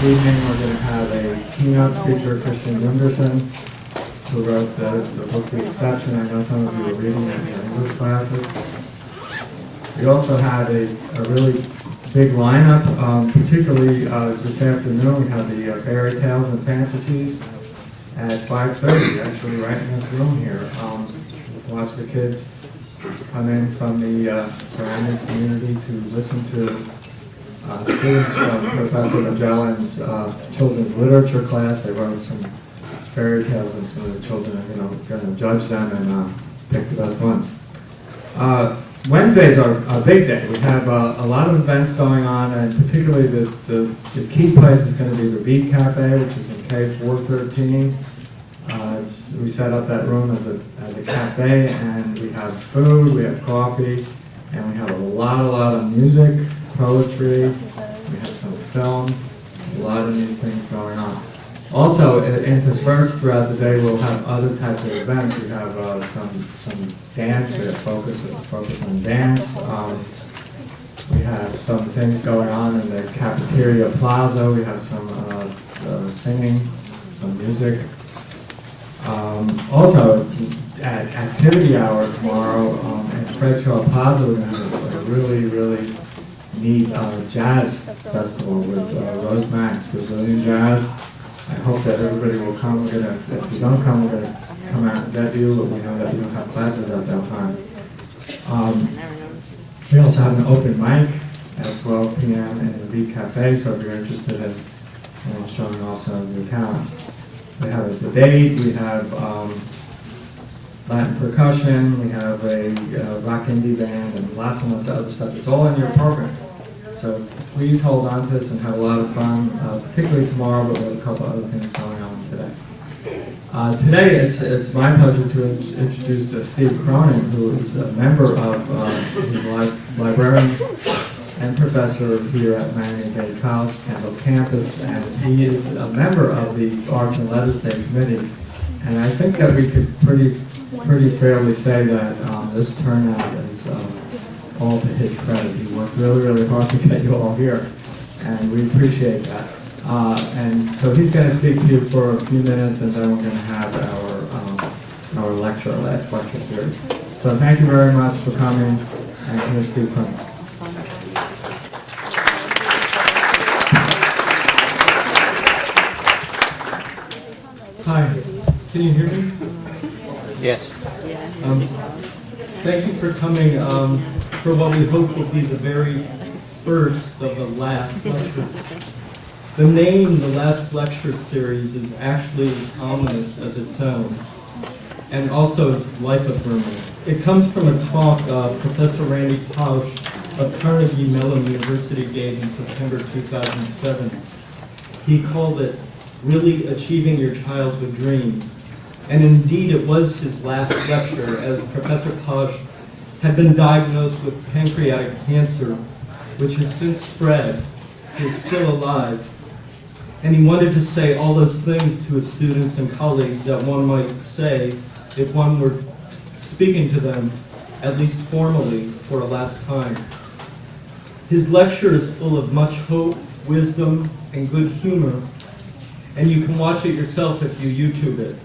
evening we're going to have a keynote speaker, Christian Gunderson, who wrote the book The Exception. I know some of you are reading it in your English classes. We also have a really big lineup, particularly this afternoon we have the Fairy Tales and Fantasies at 5:30, actually right in this room here. Watch the kids come in from the surrounding community to listen to students from Professor Magellan's children's literature class. They wrote some fairy tales, and some of the children are going to judge them and pick the best ones. Wednesdays are a big day. We have a lot of events going on, and particularly the key place is going to be the Beat Cafe, which is in K413. We set up that room as a cafe, and we have food, we have coffee, and we have a lot of music, poetry, we have some film, a lot of new things going on. Also, interspersed throughout the day, we'll have other types of events. We have some dance, we have focus on dance. We have some things going on in the cafeteria plaza. We have some singing, some music. Also, at activity hour tomorrow at Fred Shaw Plaza, we're going to have a really neat jazz festival with Rose Max, Brazilian jazz. I hope that everybody will come. If you don't come, we're going to come out and get you, but we know that you don't have classes at that time. We also have an open mic at 12 p.m. in the Beat Cafe, so if you're interested in showing off some of your talent. We have a debate, we have Latin percussion, we have a rock indie band, and lots and lots of other stuff. It's all in your program. So please hold on to this and have a lot of fun, particularly tomorrow, but we have a couple other things going on today. Today, it's my pleasure to introduce Steve Cronin, who is a member of, he's a librarian and professor here at Miami Dade College, Kendall campus, and he is a member of the Arts and Letters Day Committee. And I think that we could pretty fairly say that this turnout is all to his credit. He worked really hard to get you all here, and we appreciate that. And so he's going to speak to you for a few minutes, and then we're going to have our last lecture series. So thank you very much for coming, and here's Steve Cronin. Hi, can you hear me? Yes. Thank you for coming for what we hope will be the very first of the last lecture. The name, the last lecture series, is actually as ominous as it sounds, and also as life-affirming. It comes from a talk Professor Randy Pausch of Carnegie Mellon University gave in September 2007. He called it Really Achieving Your Childhood Dreams. And indeed, it was his last lecture, as Professor Pausch had been diagnosed with pancreatic cancer, which has since spread. He's still alive. And he wanted to say all those things to his students and colleagues that one might say if one were speaking to them, at least formally, for a last time. His lecture is full of much hope, wisdom, and good humor, and you can watch it yourself if you YouTube it.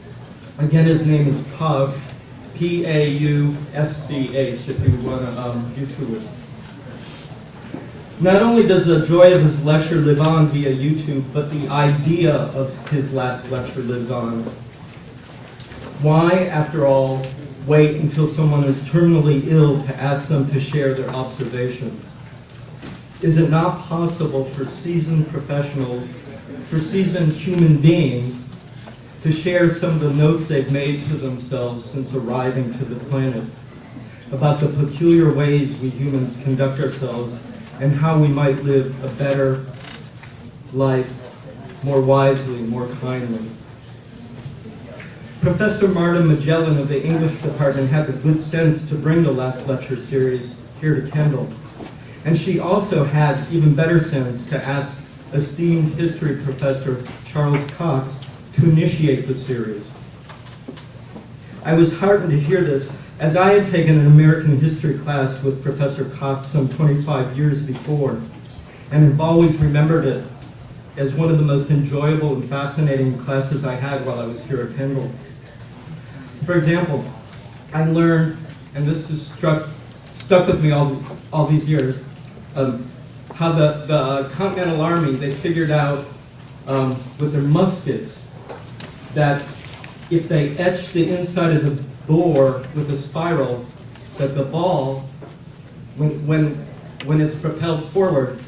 Again, his name is Pausch, P-A-U-S-C-H, if you want to YouTube it. Not only does the joy of his lecture live on via YouTube, but the idea of his last lecture lives on. Why, after all, wait until someone is terminally ill to ask them to share their observations? Is it not possible for seasoned professionals, for seasoned human beings, to share some of the notes they've made to themselves since arriving to the planet about the peculiar ways we humans conduct ourselves and how we might live a better life, more wisely, more kindly? Professor Marta Magellan of the English department had the good sense to bring the last lecture series here to Kendall. And she also had even better sense to ask esteemed history professor Charles Cox to initiate the series. I was heartened to hear this, as I had taken an American history class with Professor Cox some 25 years before, and have always remembered it as one of the most enjoyable and fascinating classes I had while I was here at Kendall. For example, I learned, and this has stuck with me all these years, how the Continental Army, they figured out with their muskets that if they etched the inside of the bore with a spiral, that the ball, when it's propelled forward,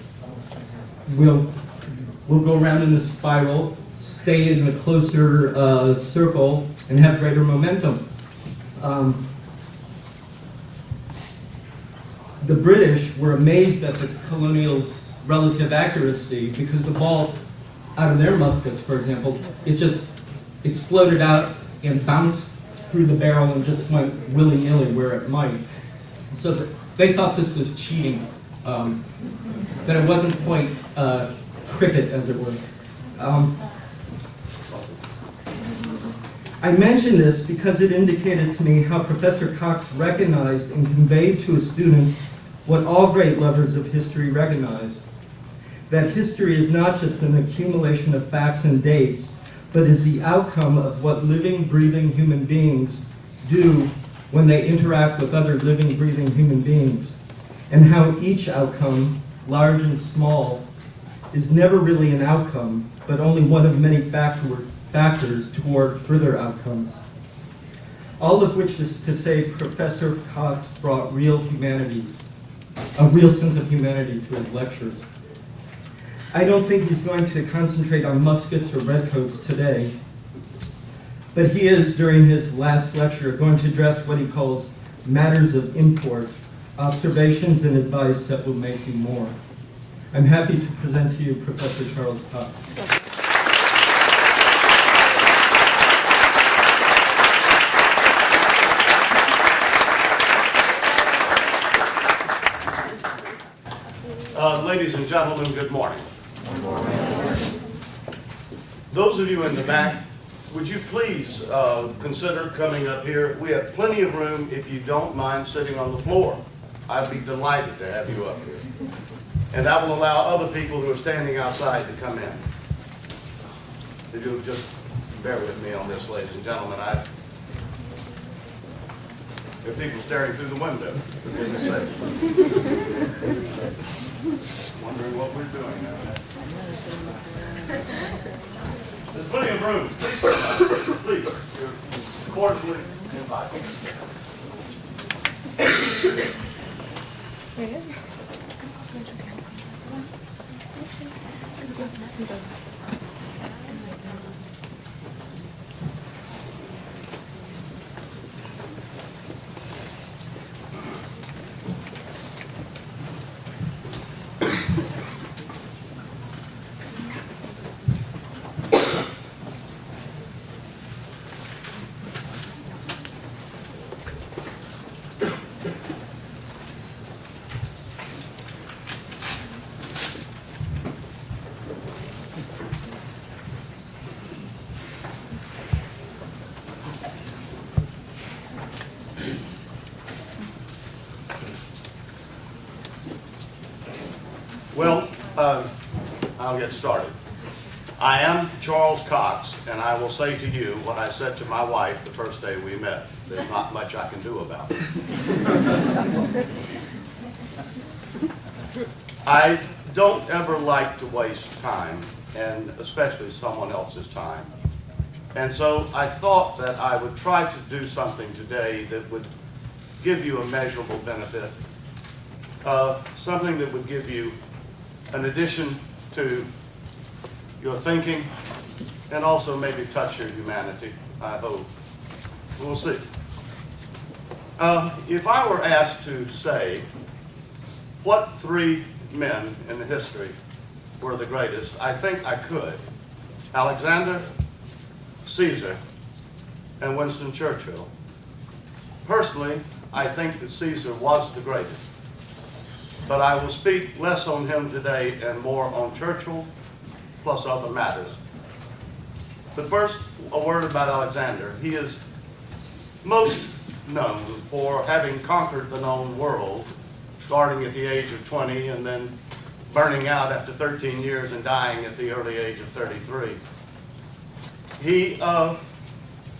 will go around in a spiral, stay in a closer circle, and have greater momentum. The British were amazed at the colonials' relative accuracy because the ball out of their muskets, for example, it just exploded out and bounced through the barrel and just went willy-nilly where it might. So they thought this was cheating, that it wasn't quite cricket, as it were. I mention this because it indicated to me how Professor Cox recognized and conveyed to a student what all great lovers of history recognize, that history is not just an accumulation of facts and dates, but is the outcome of what living, breathing human beings do when they interact with other living, breathing human beings, and how each outcome, large and small, is never really an outcome, but only one of many factors toward further outcomes. All of which is to say Professor Cox brought real humanity, a real sense of humanity to his lectures. I don't think he's going to concentrate on muskets or redcoats today, but he is, during his last lecture, going to address what he calls matters of import, observations and advice that will make you more. I'm happy to present to you Professor Charles Cox. Ladies and gentlemen, good morning. Good morning. Those of you in the back, would you please consider coming up here? We have plenty of room if you don't mind sitting on the floor. I'd be delighted to have you up here. And that will allow other people who are standing outside to come in. If you'll just bear with me on this, ladies and gentlemen. There are people staring through the window, for goodness sake. Wondering what we're doing now. There's plenty of room. Please come on. Please. You're cordially invited. Well, I'll get started. I am Charles Cox, and I will say to you what I said to my wife the first day we met. There's not much I can do about it. I don't ever like to waste time, and especially someone else's time. And so I thought that I would try to do something today that would give you a measurable benefit, something that would give you an addition to your thinking, and also maybe touch your humanity, I hope. We'll see. If I were asked to say what three men in the history were the greatest, I think I could. Alexander, Caesar, and Winston Churchill. Personally, I think that Caesar was the greatest. But I will speak less on him today and more on Churchill, plus other matters. But first, a word about Alexander. He is most known for having conquered the known world, starting at the age of 20 and then burning out after 13 years and dying at the early age of 33. He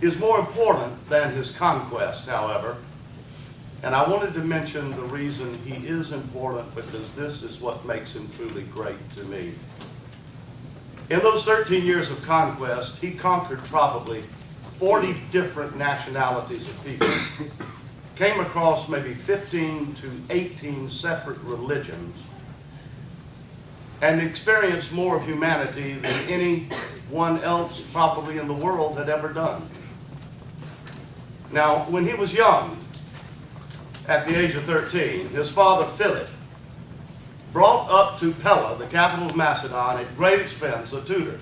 is more important than his conquest, however, and I wanted to mention the reason he is important because this is what makes him truly great to me. In those 13 years of conquest, he conquered probably 40 different nationalities of people, came across maybe 15 to 18 separate religions, and experienced more of humanity than anyone else probably in the world had ever done. Now, when he was young, at the age of 13, his father Philip brought up to Pella, the capital of Macedon, at great expense, a tutor,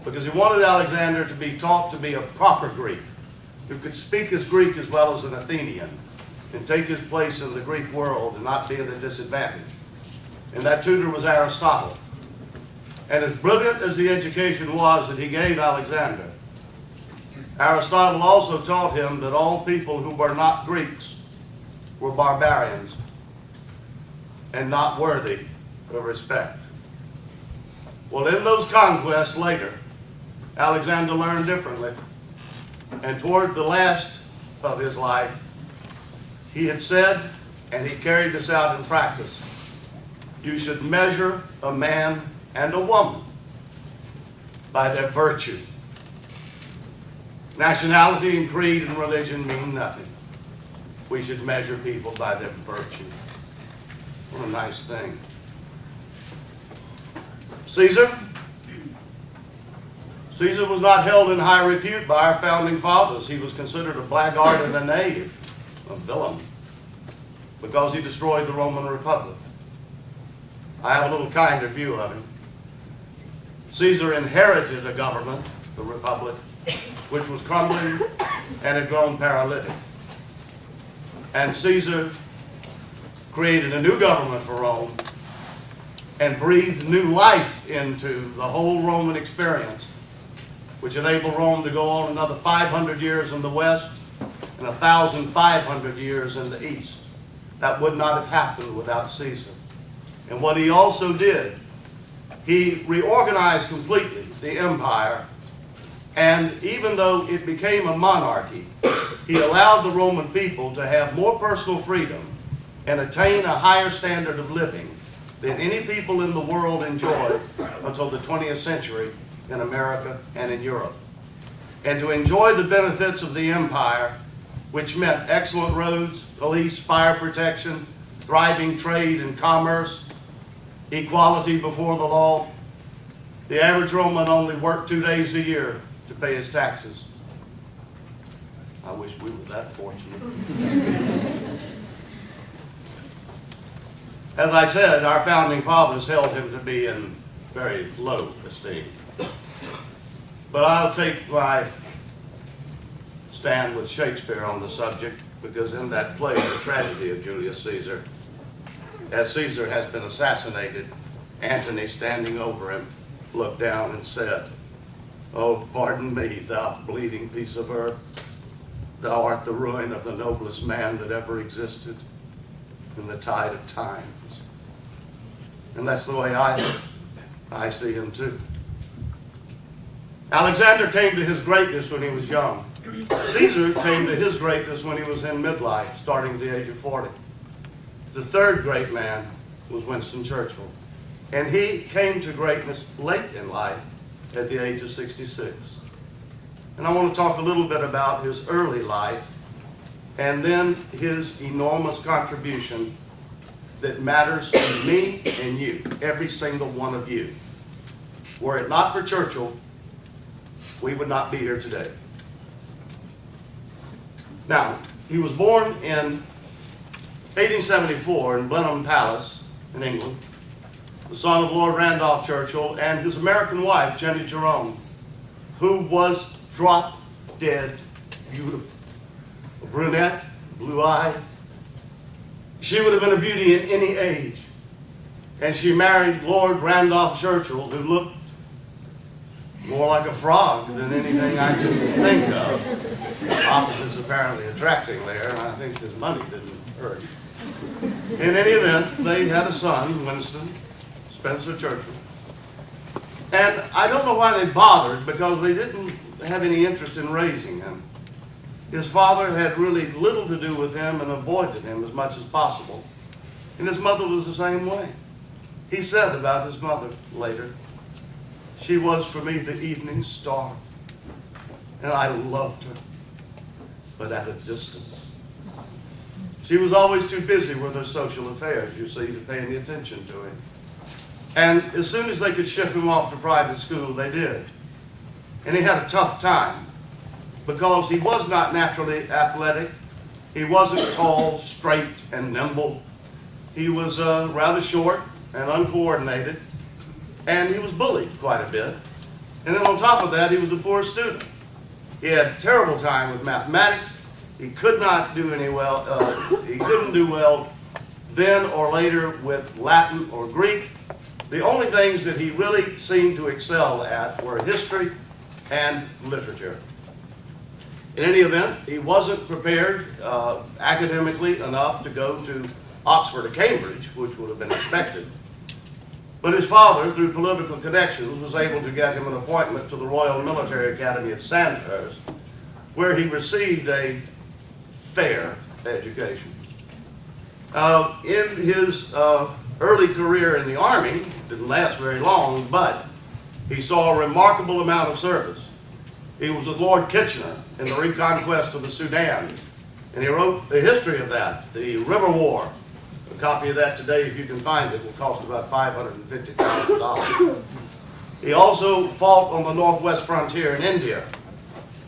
because he wanted Alexander to be taught to be a proper Greek, who could speak as Greek as well as an Athenian, and take his place in the Greek world and not be at a disadvantage. And that tutor was Aristotle. And as brilliant as the education was that he gave Alexander, Aristotle also taught him that all people who were not Greeks were barbarians and not worthy of respect. Well, in those conquests later, Alexander learned differently. And toward the last of his life, he had said, and he carried this out in practice, you should measure a man and a woman by their virtue. Nationality and creed and religion mean nothing. We should measure people by their virtue. What a nice thing. Caesar was not held in high repute by our founding fathers. He was considered a blackguard and a knave, a villain, because he destroyed the Roman Republic. I have a little kinder view of him. Caesar inherited a government, the Republic, which was crumbling and had grown paralytic. And Caesar created a new government for Rome and breathed new life into the whole Roman experience, which enabled Rome to go on another 500 years in the west and 1,500 years in the east. That would not have happened without Caesar. And what he also did, he reorganized completely the empire, and even though it became a monarchy, he allowed the Roman people to have more personal freedom and attain a higher standard of living than any people in the world enjoyed until the 20th century in America and in Europe. And to enjoy the benefits of the empire, which meant excellent roads, police, fire protection, thriving trade and commerce, equality before the law, the average Roman only worked 2 days a year to pay his taxes. I wish we were that fortunate. As I said, our founding fathers held him to be in very low esteem. But I'll take my stand with Shakespeare on the subject, because in that play, The Tragedy of Julius Caesar, as Caesar has been assassinated, Antony, standing over him, looked down and said, "Oh, pardon me, thou bleeding piece of earth. Thou art the ruin of the noblest man that ever existed in the tide of times." And that's the way I see him too. Alexander came to his greatness when he was young. Caesar came to his greatness when he was in midlife, starting at the age of 40. The third great man was Winston Churchill. And he came to greatness late in life at the age of 66. And I want to talk a little bit about his early life and then his enormous contribution that matters to me and you, every single one of you. Were it not for Churchill, we would not be here today. Now, he was born in 1874 in Blenheim Palace in England, the son of Lord Randolph Churchill and his American wife, Jenny Jerome, who was drop dead beautiful. A brunette, blue-eyed. She would have been a beauty in any age. And she married Lord Randolph Churchill, who looked more like a frog than anything I could think of. Opposites apparently attracting there, and I think his money didn't hurt. In any event, they had a son, Winston, Spencer Churchill. And I don't know why they bothered, because they didn't have any interest in raising him. His father had really little to do with him and avoided him as much as possible. And his mother was the same way. He said about his mother later, "She was for me the evening star, and I loved her, but at a distance. She was always too busy with her social affairs, you see, to pay any attention to him." And as soon as they could ship him off to private school, they did. And he had a tough time, because he was not naturally athletic. He wasn't tall, straight, and nimble. He was rather short and uncoordinated, and he was bullied quite a bit. And then on top of that, he was a poor student. He had a terrible time with mathematics. He could not do he couldn't do well then or later with Latin or Greek. The only things that he really seemed to excel at were history and literature. In any event, he wasn't prepared academically enough to go to Oxford or Cambridge, which would have been expected. But his father, through political connections, was able to get him an appointment to the Royal Military Academy at Sandhurst, where he received a fair education. In his early career in the Army, didn't last very long, but he saw a remarkable amount of service. He was with Lord Kitchener in the reconquest of the Sudan, and he wrote a history of that, the River War. A copy of that today, if you can find it, will cost about $550,000. He also fought on the northwest frontier in India.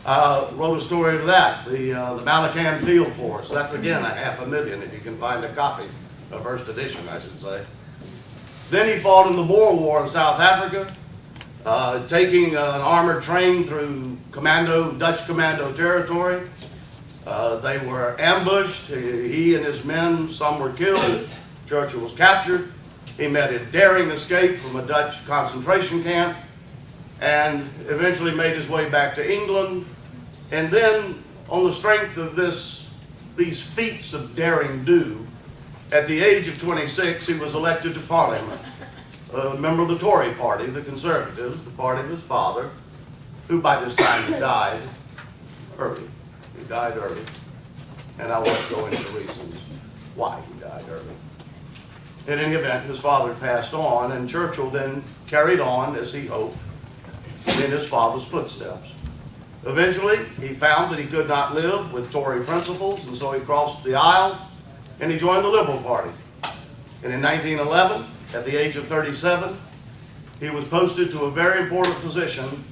Wrote a story of that, the Malacan Field Force. That's again $500,000 if you can find a copy, a first edition, I should say. Then he fought in the Boer War in South Africa, taking an armored train through Dutch commando territory. They were ambushed. He and his men, some were killed. Churchill was captured. He made a daring escape from a Dutch concentration camp and eventually made his way back to England. And then, on the strength of these feats of daring do, at the age of 26, he was elected to Parliament, a member of the Tory party, the Conservatives, the party of his father, who by this time had died early. He died early, and I won't go into the reasons why he died early. In any event, his father passed on, and Churchill then carried on, as he hoped, in his father's footsteps. Eventually, he found that he could not live with Tory principles, and so he crossed the aisle, and he joined the Liberal Party. And in 1911, at the age of 37, he was posted to a very important position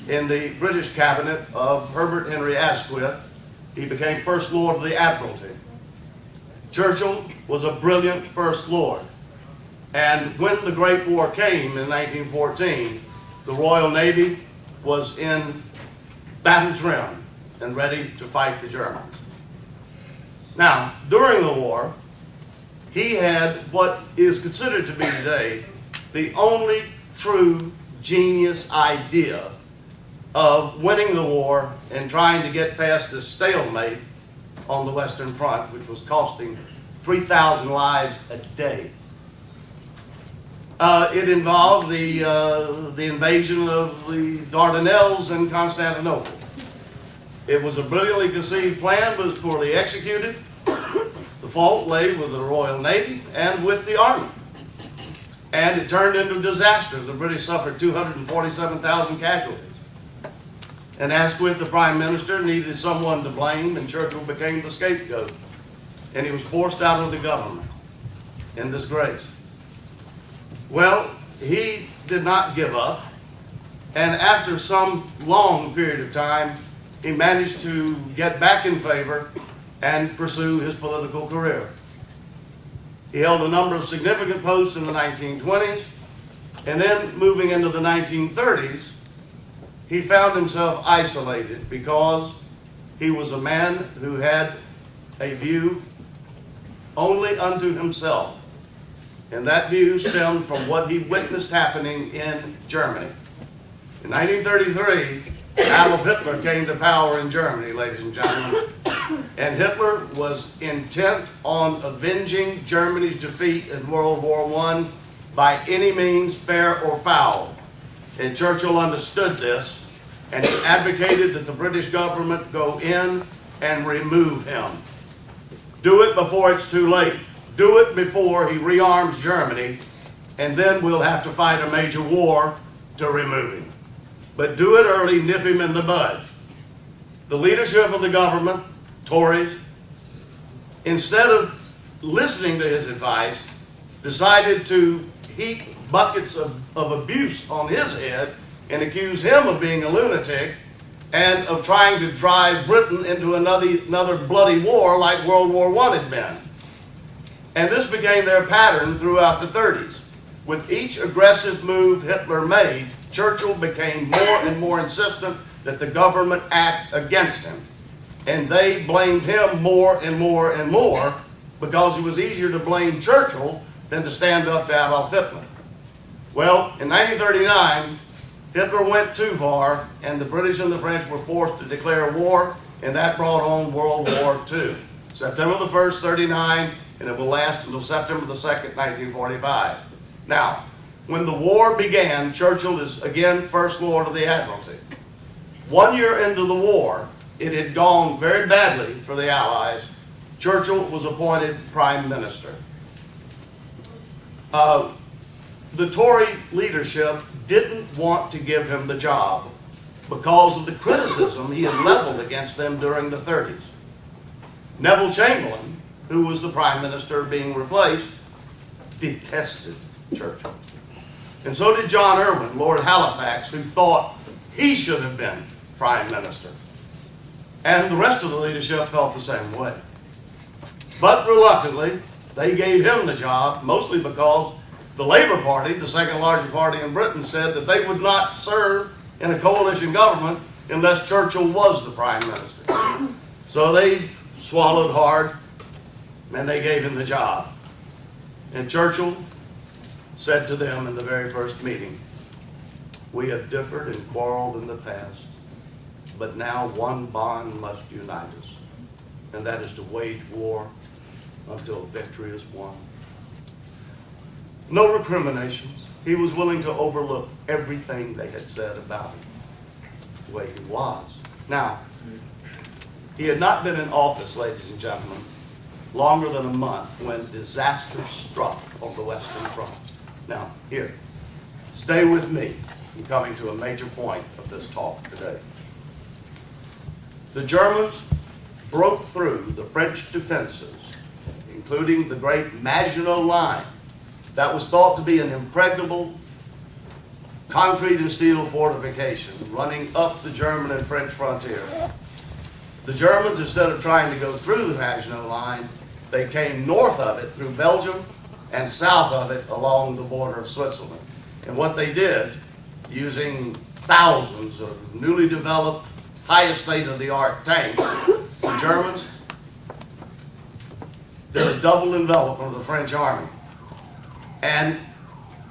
in the British cabinet of Herbert Henry Asquith. He became First Lord of the Admiralty. Churchill was a brilliant First Lord. And when the Great War came in 1914, the Royal Navy was in battle trim and ready to fight the Germans. Now, during the war, he had what is considered to be today the only true genius idea of winning the war and trying to get past this stalemate on the Western Front, which was costing 3,000 lives a day. It involved the invasion of the Dardanelles and Constantinople. It was a brilliantly conceived plan, but was poorly executed. The fault lay with the Royal Navy and with the Army. And it turned into a disaster. The British suffered 247,000 casualties. And Asquith, the Prime Minister, needed someone to blame, and Churchill became the scapegoat. And he was forced out of the government in disgrace. Well, he did not give up, and after some long period of time, he managed to get back in favor and pursue his political career. He held a number of significant posts in the 1920s, and then moving into the 1930s, he found himself isolated because he was a man who had a view only unto himself. And that view stemmed from what he witnessed happening in Germany. In 1933, Adolf Hitler came to power in Germany, ladies and gentlemen. And Hitler was intent on avenging Germany's defeat in World War I by any means, fair or foul. And Churchill understood this, and he advocated that the British government go in and remove him. Do it before it's too late. Do it before he rearms Germany, and then we'll have to fight a major war to remove him. But do it early, nip him in the bud. The leadership of the government, Tories, instead of listening to his advice, decided to heap buckets of abuse on his head and accuse him of being a lunatic and of trying to drive Britain into another bloody war like World War I had been. And this became their pattern throughout the 30s. With each aggressive move Hitler made, Churchill became more and more insistent that the government act against him. And they blamed him more and more and more because it was easier to blame Churchill than to stand up to Adolf Hitler. Well, in 1939, Hitler went too far, and the British and the French were forced to declare war, and that brought on World War II. September the 1st, 39, and it will last until September the 2nd, 1945. Now, when the war began, Churchill is again First Lord of the Admiralty. 1 year into the war, it had gone very badly for the Allies. Churchill was appointed Prime Minister. The Tory leadership didn't want to give him the job because of the criticism he had leveled against them during the 30s. Neville Chamberlain, who was the Prime Minister being replaced, detested Churchill. And so did John Irwin, Lord Halifax, who thought he should have been Prime Minister. And the rest of the leadership felt the same way. But reluctantly, they gave him the job, mostly because the Labour Party, the second largest party in Britain, said that they would not serve in a coalition government unless Churchill was the Prime Minister. So they swallowed hard, and they gave him the job. And Churchill said to them in the very first meeting, "We have differed and quarreled in the past, but now one bond must unite us, and that is to wage war until victory is won." No recriminations. He was willing to overlook everything they had said about him, the way he was. Now, he had not been in office, ladies and gentlemen, longer than a month when disaster struck on the Western Front. Now, here, stay with me. I'm coming to a major point of this talk today. The Germans broke through the French defenses, including the great Maginot Line that was thought to be an impregnable concrete and steel fortification running up the German and French frontier. The Germans, instead of trying to go through the Maginot Line, they came north of it through Belgium and south of it along the border of Switzerland. And what they did, using thousands of newly developed, highest state-of-the-art tanks, the Germans did a double envelopment of the French army. And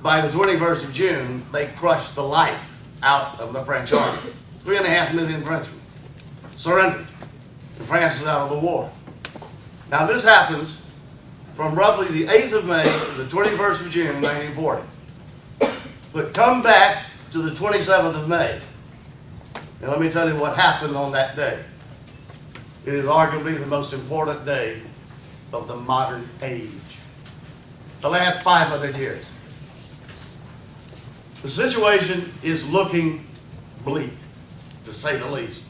by the 21st of June, they crushed the life out of the French army. 3.5 million Frenchmen surrendered, and France is out of the war. Now this happens from roughly the 8th of May to the 21st of June, 1940. But come back to the 27th of May, and let me tell you what happened on that day. It is arguably the most important day of the modern age. The last 500 years. The situation is looking bleak, to say the least.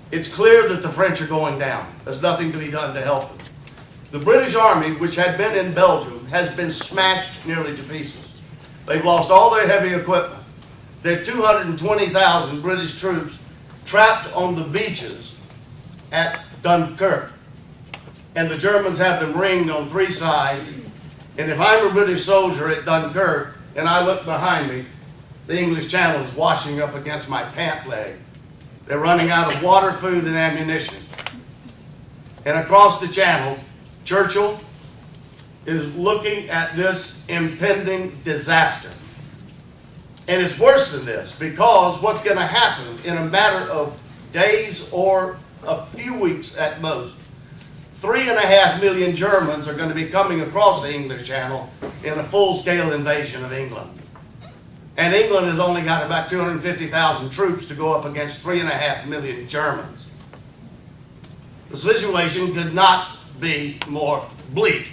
It's clear that the French are going down. There's nothing to be done to help them. The British Army, which had been in Belgium, has been smashed nearly to pieces. They've lost all their heavy equipment. There are 220,000 British troops trapped on the beaches at Dunkirk. And the Germans have them ringed on 3 sides. And if I'm a British soldier at Dunkirk and I look behind me, the English Channel is washing up against my pant leg. They're running out of water, food, and ammunition. And across the Channel, Churchill is looking at this impending disaster. And it's worse than this, because what's going to happen in a matter of days or a few weeks at most, 3.5 million Germans are going to be coming across the English Channel in a full-scale invasion of England. And England has only got about 250,000 troops to go up against 3.5 million Germans. The situation could not be more bleak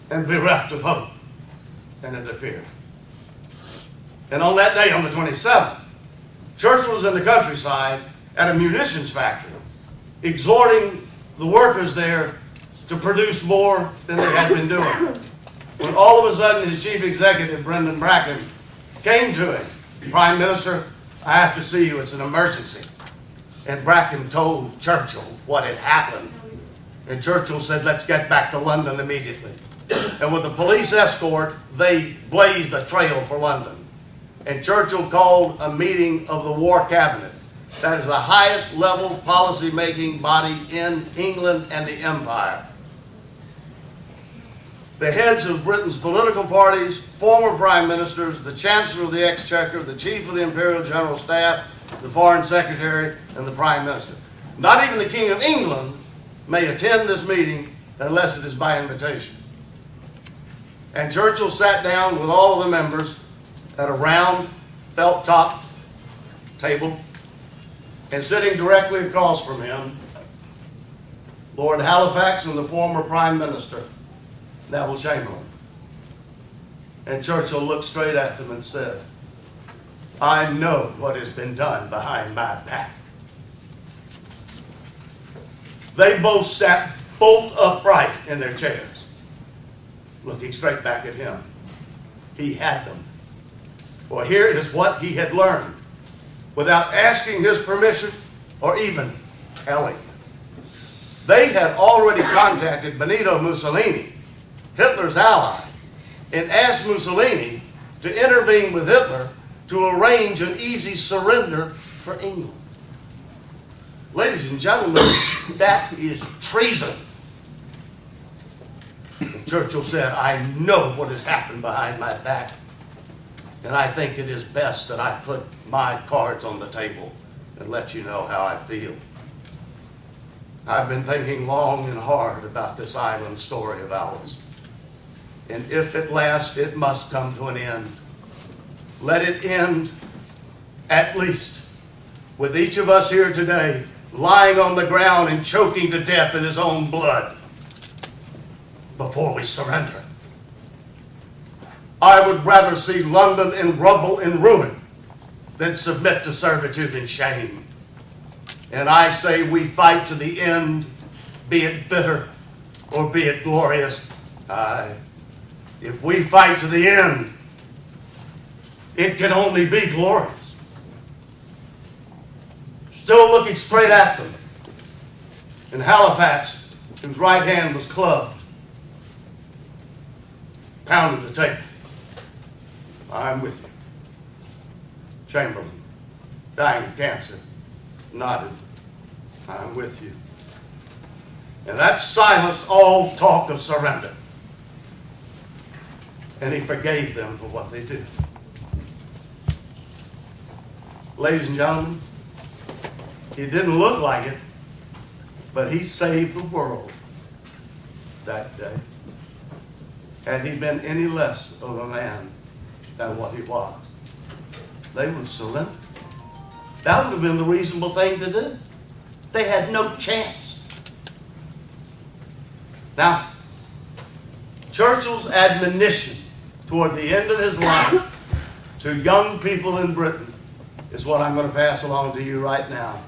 and bereft of hope than it appeared. And on that day, on the 27th, Churchill was in the countryside at a munitions factory, exhorting the workers there to produce more than they had been doing. When all of a sudden his chief executive, Brendan Bracken, came to him, "Prime Minister, I have to see you, it's an emergency." And Bracken told Churchill what had happened. And Churchill said, "Let's get back to London immediately." And with the police escort, they blazed a trail for London. And Churchill called a meeting of the War Cabinet. That is the highest level policy-making body in England and the Empire. The heads of Britain's political parties, former prime ministers, the Chancellor of the Exchequer, the Chief of the Imperial General Staff, the Foreign Secretary, and the Prime Minister. Not even the King of England may attend this meeting unless it is by invitation. And Churchill sat down with all of the members at a round felt-top table, and sitting directly across from him, Lord Halifax and the former Prime Minister, Neville Chamberlain. And Churchill looked straight at them and said, "I know what has been done behind my back." They both sat bolt upright in their chairs, looking straight back at him. He had them. Well, here is what he had learned without asking his permission or even telling. They had already contacted Benito Mussolini, Hitler's ally, and asked Mussolini to intervene with Hitler to arrange an easy surrender for England. Ladies and gentlemen, that is treason. And Churchill said, "I know what has happened behind my back, and I think it is best that I put my cards on the table and let you know how I feel. I've been thinking long and hard about this island story of ours. And if at last it must come to an end, let it end at least with each of us here today lying on the ground and choking to death in his own blood before we surrender. I would rather see London in rubble and ruin than submit to servitude and shame. And I say we fight to the end, be it bitter or be it glorious. Aye, if we fight to the end, it can only be glorious." Still looking straight at them, and Halifax, whose right hand was clubbed, pounded the table. "I'm with you." Chamberlain, dying of cancer, nodded. "I'm with you." And that silenced all talk of surrender. And he forgave them for what they did. Ladies and gentlemen, he didn't look like it, but he saved the world that day. Had he been any less of a man than what he was, they would surrender. That would have been the reasonable thing to do. They had no chance. Now, Churchill's admonition toward the end of his life to young people in Britain is what I'm going to pass along to you right now.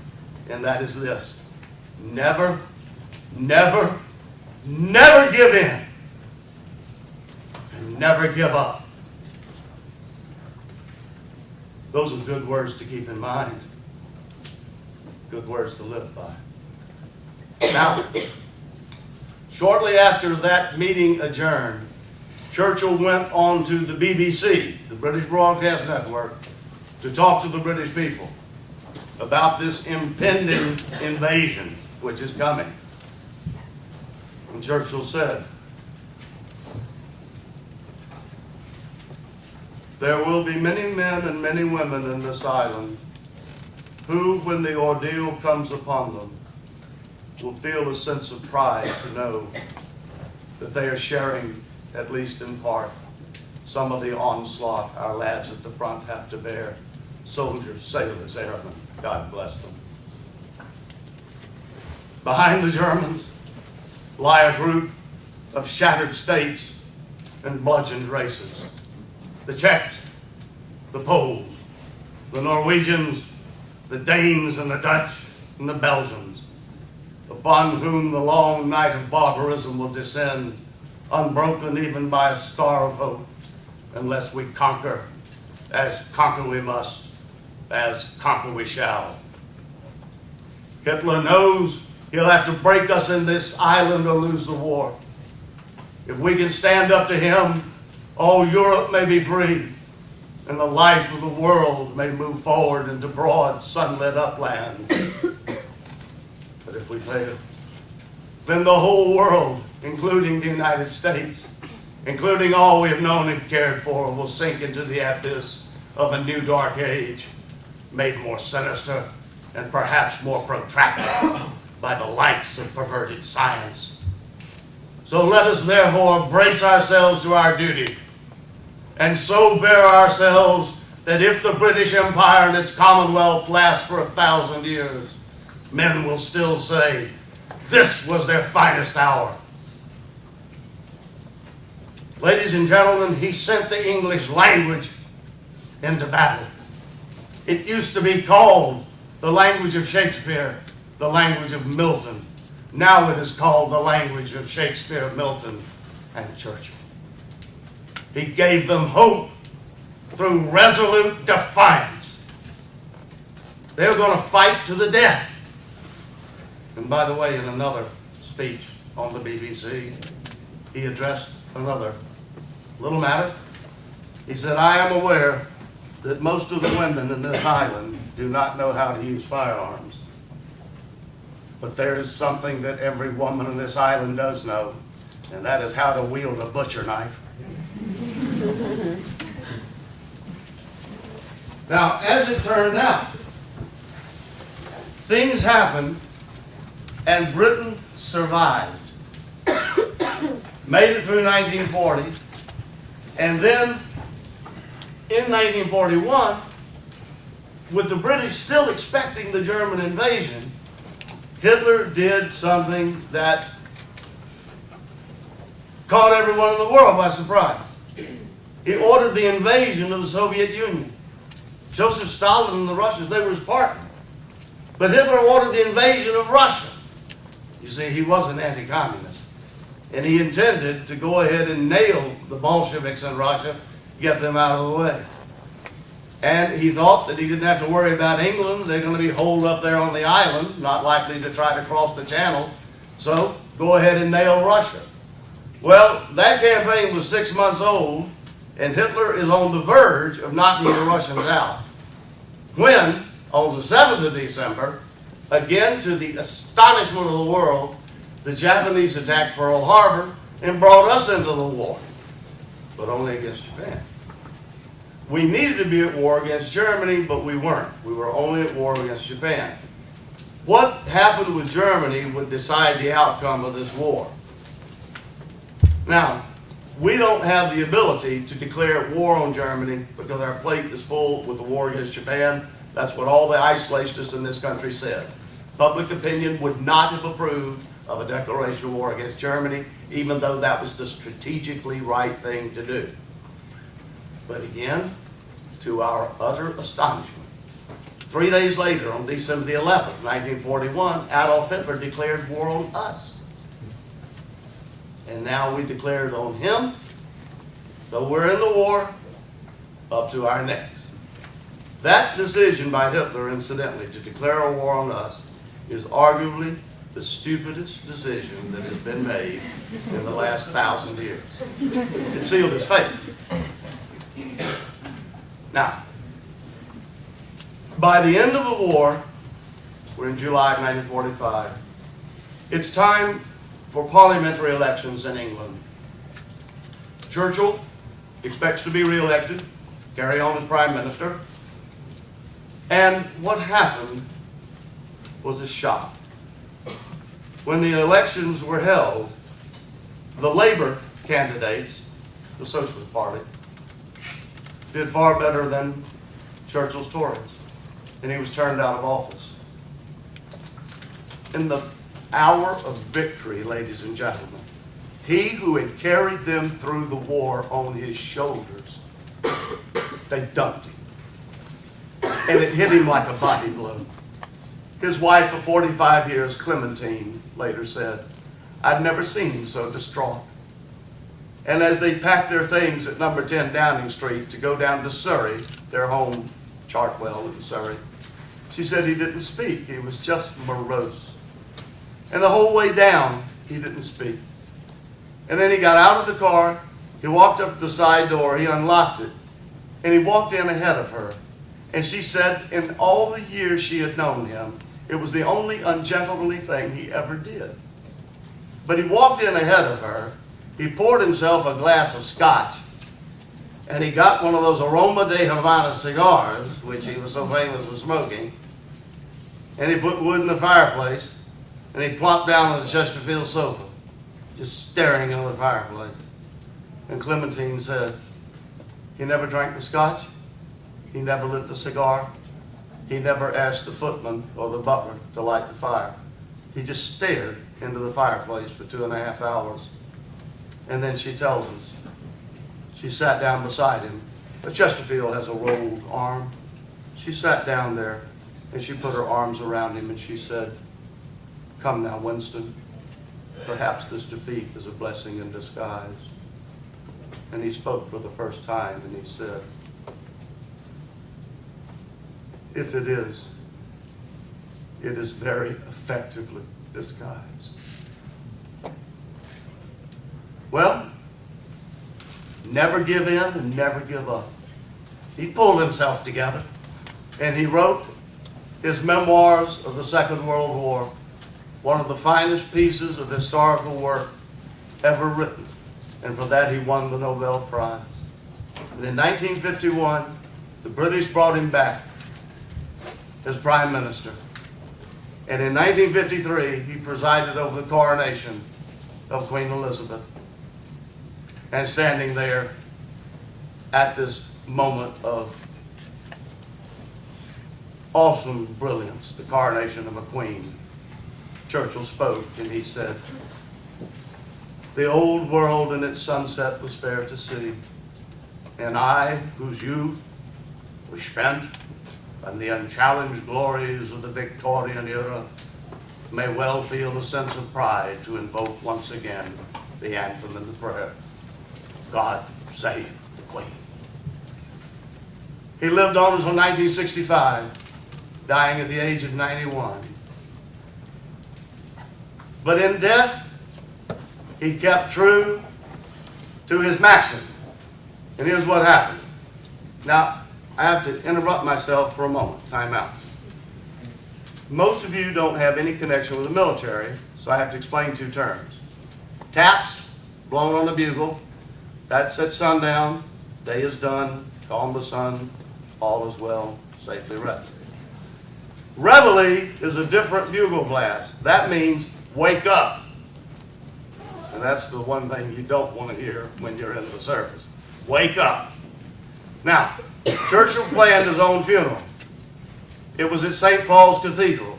And that is this: never, never, never give in. And never give up. Those are good words to keep in mind. Good words to live by. Now, shortly after that meeting adjourned, Churchill went on to the BBC, the British Broadcast Network, to talk to the British people about this impending invasion which is coming. And Churchill said, "There will be many men and many women in this island who, when the ordeal comes upon them, will feel a sense of pride to know that they are sharing, at least in part, some of the onslaught our lads at the front have to bear. Soldiers, sailors, airmen, God bless them. Behind the Germans lie a group of shattered states and bludgeoned races. The Czechs, the Poles, the Norwegians, the Danes and the Dutch and the Belgians, upon whom the long night of barbarism will descend, unbroken even by a star of hope, unless we conquer, as conquer we must, as conquer we shall. Hitler knows he'll have to break us in this island or lose the war. If we can stand up to him, all Europe may be free, and the life of the world may move forward into broad, sunlit upland. But if we fail, then the whole world, including the United States, including all we have known and cared for, will sink into the abyss of a new dark age, made more sinister and perhaps more protracted by the lights of perverted science. So let us therefore brace ourselves to our duty, and so bear ourselves that if the British Empire and its Commonwealth last for 1,000 years, men will still say, this was their finest hour. Ladies and gentlemen, he sent the English language into battle. It used to be called the language of Shakespeare, the language of Milton. Now it is called the language of Shakespeare, Milton, and Churchill. He gave them hope through resolute defiance. They were going to fight to the death. And by the way, in another speech on the BBC, he addressed another little matter. He said, I am aware that most of the women in this island do not know how to use firearms. But there is something that every woman in this island does know, and that is how to wield a butcher knife. Now, as it turned out, things happened and Britain survived. Made it through 1940, and then in 1941, with the British still expecting the German invasion, Hitler did something that caught everyone in the world by surprise. He ordered the invasion of the Soviet Union. Joseph Stalin and the Russians, they were his partners. But Hitler ordered the invasion of Russia. You see, he was an anti-communist. And he intended to go ahead and nail the Bolsheviks in Russia, get them out of the way. And he thought that he didn't have to worry about England. They're going to be holed up there on the island, not likely to try to cross the channel. So go ahead and nail Russia. Well, that campaign was 6 months old, and Hitler is on the verge of knocking the Russians out. When, on the 7th of December, again to the astonishment of the world, the Japanese attacked Pearl Harbor and brought us into the war, but only against Japan. We needed to be at war against Germany, but we weren't. We were only at war against Japan. What happened with Germany would decide the outcome of this war. Now, we don't have the ability to declare war on Germany because our plate is full with the war against Japan. That's what all the isolationists in this country said. Public opinion would not have approved of a declaration of war against Germany, even though that was the strategically right thing to do. But again, to our utter astonishment, 3 days later, on December the 11th, 1941, Adolf Hitler declared war on us. And now we declared on him, so we're in the war up to our necks. That decision by Hitler, incidentally, to declare a war on us is arguably the stupidest decision that has been made in the last 1,000 years. It sealed his fate. Now, by the end of the war, we're in July of 1945, it's time for parliamentary elections in England. Churchill expects to be re-elected, carry on as Prime Minister, and what happened was a shock. when the elections were held, the Labor candidates, the Socialist Party, did far better than Churchill's Tories, and he was turned out of office. In the hour of victory, ladies and gentlemen, he who had carried them through the war on his shoulders, they dumped him. And it hit him like a body blow. His wife of 45 years, Clementine, later said, "I'd never seen him so distraught." And as they packed their things at number 10 Downing Street to go down to Surrey, their home, Chartwell in Surrey, she said he didn't speak. He was just morose. And the whole way down, he didn't speak. And then he got out of the car, he walked up to the side door, he unlocked it, and he walked in ahead of her. And she said in all the years she had known him, it was the only ungentlemanly thing he ever did. But he walked in ahead of her, he poured himself a glass of scotch, and he got one of those Aroma de Havana cigars, which he was so famous for smoking, and he put wood in the fireplace, and he plopped down on the Chesterfield sofa, just staring into the fireplace. And Clementine said, he never drank the scotch, he never lit the cigar, he never asked the footman or the butler to light the fire. He just stared into the fireplace for 2.5 hours. And then she tells us, she sat down beside him. But Chesterfield has a rolled arm. She sat down there and she put her arms around him and she said, "Come now, Winston, perhaps this defeat is a blessing in disguise." And he spoke for the first time and he said, "If it is very effectively disguised." Well, never give in and never give up. He pulled himself together and he wrote his Memoirs of the Second World War, one of the finest pieces of historical work ever written. And for that he won the Nobel Prize. And in 1951, the British brought him back as Prime Minister. And in 1953, he presided over the coronation of Queen Elizabeth. And standing there at this moment of awesome brilliance, the coronation of a queen, Churchill spoke and he said, "The old world in its sunset was fair to see, and I, whose youth was spent on the unchallenged glories of the Victorian era, may well feel a sense of pride to invoke once again the anthem and the prayer, God save the Queen." He lived on until 1965, dying at the age of 91. But in death, he kept true to his maxim. And here's what happened. Now, I have to interrupt myself for a moment. Time out. Most of you don't have any connection with the military, so I have to explain two terms. Taps, blown on the bugle, that's at sundown, day is done, calm the sun, all is well, safely rest. Reveille is a different bugle blast. That means wake up. And that's the one thing you don't want to hear when you're in the service. Wake up. Now, Churchill planned his own funeral. It was at St. Paul's Cathedral,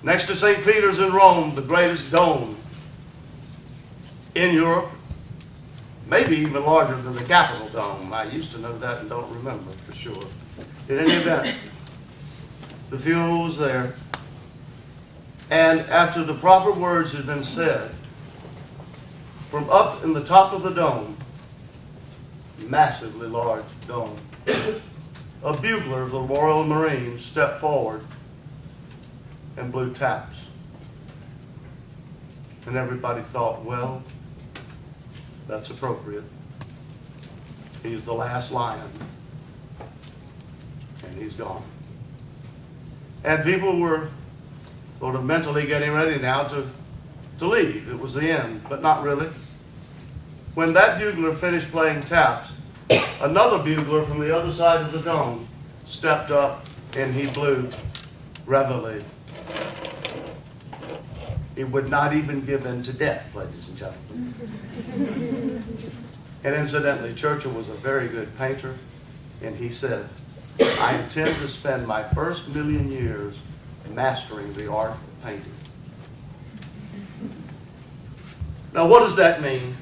next to St. Peter's in Rome, the greatest dome in Europe, maybe even larger than the Capitol dome. I used to know that and don't remember for sure. In any event, the funeral was there, and after the proper words had been said, from up in the top of the dome, massively large dome, a bugler of the Royal Marines stepped forward and blew taps. And everybody thought, well, that's appropriate. He's the last lion. And he's gone. And people were sort of mentally getting ready now to leave. It was the end, but not really. When that bugler finished playing taps, another bugler from the other side of the dome stepped up and he blew Reveille. He would not even give in to death, ladies and gentlemen. And incidentally, Churchill was a very good painter, and he said, I intend to spend my first 1,000,000 years mastering the art of painting. Now, what does that mean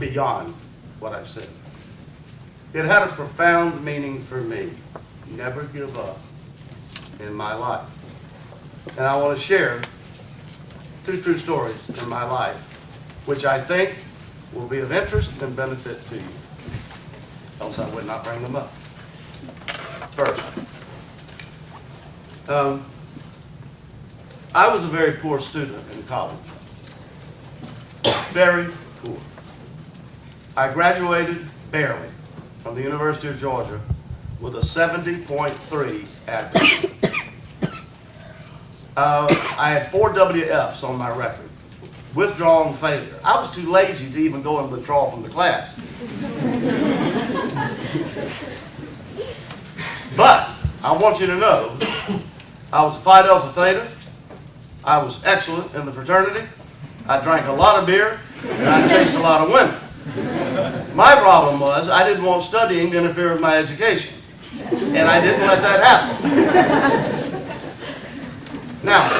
beyond what I've said? It had a profound meaning for me. Never give up in my life. And I want to share 2 true stories in my life, which I think will be of interest and benefit to you. Else I would not bring them up. First, I was a very poor student in college. Very poor. I graduated barely from the University of Georgia with a 70.3 average. I had 4 WFs on my record. Withdrawal failure. I was too lazy to even go and withdraw from the class. But I want you to know, I was a Phi Delta Theta. I was excellent in the fraternity. I drank a lot of beer, and I chased a lot of women. My problem was I didn't want studying to interfere with my education, and I didn't let that happen. Now,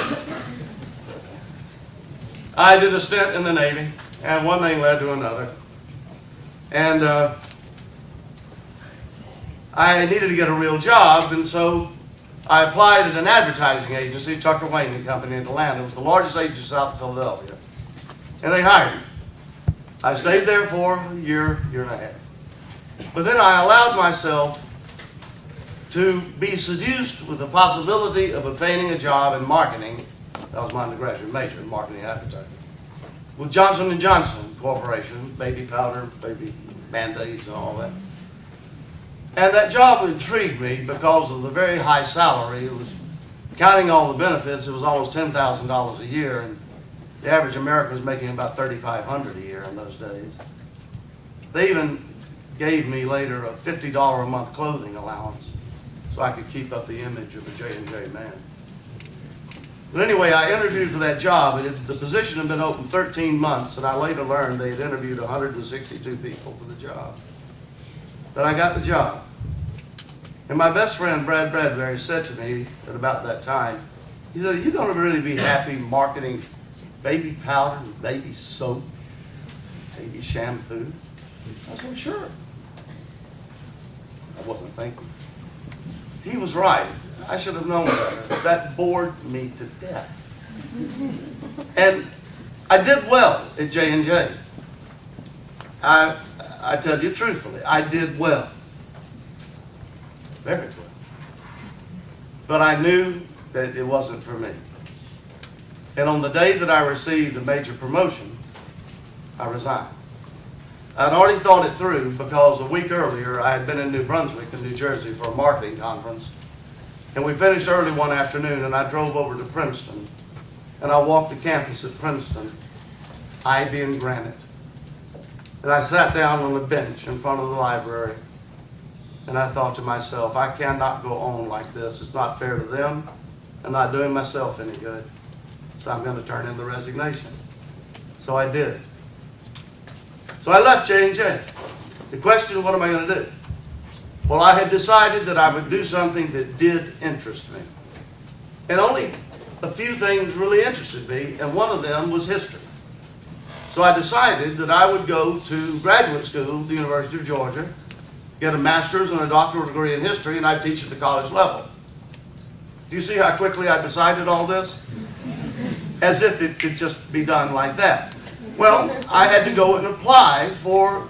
I did a stint in the Navy, and one thing led to another. And I needed to get a real job, and so I applied at an advertising agency, Tucker Wayne and Company in Atlanta. It was the largest agency south of Philadelphia. And they hired me. I stayed there for a year, year and a half. But then I allowed myself to be seduced with the possibility of obtaining a job in marketing. That was my undergraduate major in marketing and advertising. With Johnson & Johnson Corporation, baby powder, baby Band-Aids and all that. And that job intrigued me because of the very high salary. It was, counting all the benefits, it was almost $10,000 a year, and the average American was making about $3,500 a year in those days. They even gave me later a $50 a month clothing allowance so I could keep up the image of a J&J man. But anyway, I interviewed for that job. The position had been open 13 months, and I later learned they had interviewed 162 people for the job. But I got the job. And my best friend, Brad Bradbury, said to me at about that time, he said, are you going to really be happy marketing baby powder, and baby soap, baby shampoo? I said, sure. I wasn't thinking. He was right. I should have known better. That bored me to death. And I did well at J&J. I tell you truthfully, I did well. Very well. But I knew that it wasn't for me. And on the day that I received a major promotion, I resigned. I'd already thought it through because a week earlier I had been in New Brunswick in New Jersey for a marketing conference. And we finished early one afternoon, and I drove over to Princeton. And I walked the campus at Princeton, ivy and granite. And I sat down on the bench in front of the library, and I thought to myself, I cannot go on like this. It's not fair to them. I'm not doing myself any good. So I'm going to turn in the resignation. So I did. So I left J&J. The question, what am I going to do? Well, I had decided that I would do something that did interest me. And only a few things really interested me, and one of them was history. So I decided that I would go to graduate school at the University of Georgia, get a master's and a doctoral degree in history, and I'd teach at the college level. Do you see how quickly I decided all this? As if it could just be done like that. Well, I had to go and apply for